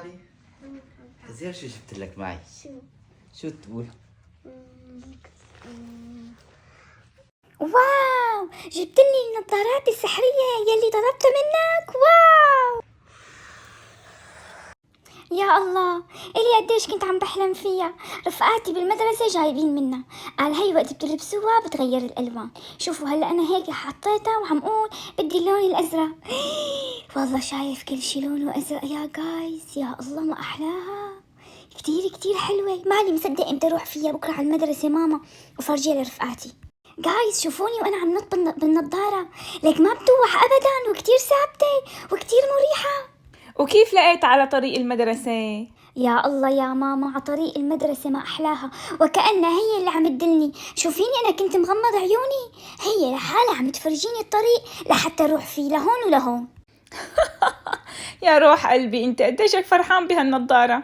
غالي؟ زين شو جبت لك معي؟ شو تقول؟ واو، جبت لي النظارات السحرية يلي طلبتها منك. واو يا الله، إلي قديش كنت عم بحلم فيها. رفقاتي بالمدرسة جايبين منها، قال هي وقت بتلبسوها بتغير الألوان. شوفوا هلأ أنا هيك حطيتها وعم أقول بدي اللون الأزرق. والله شايف كل شي لونه أزرق يا جايز. يا الله ما أحلاها، كتير كتير حلوة. مالي مصدق امتى اروح فيها بكرة على المدرسة ماما وفرجيها لرفقاتي. جايز شوفوني وانا عم نط بالنظارة، ليك ما بتوح ابدا وكتير ثابتة وكتير مريحة. وكيف لقيت على طريق المدرسة؟ يا الله يا ماما، على طريق المدرسة ما أحلاها، وكأنها هي اللي عم تدلني. شوفيني أنا كنت مغمض عيوني، هي لحالها عم تفرجيني الطريق لحتى أروح فيه لهون ولهون. يا روح قلبي، انت قديشك فرحان بهالنظارة.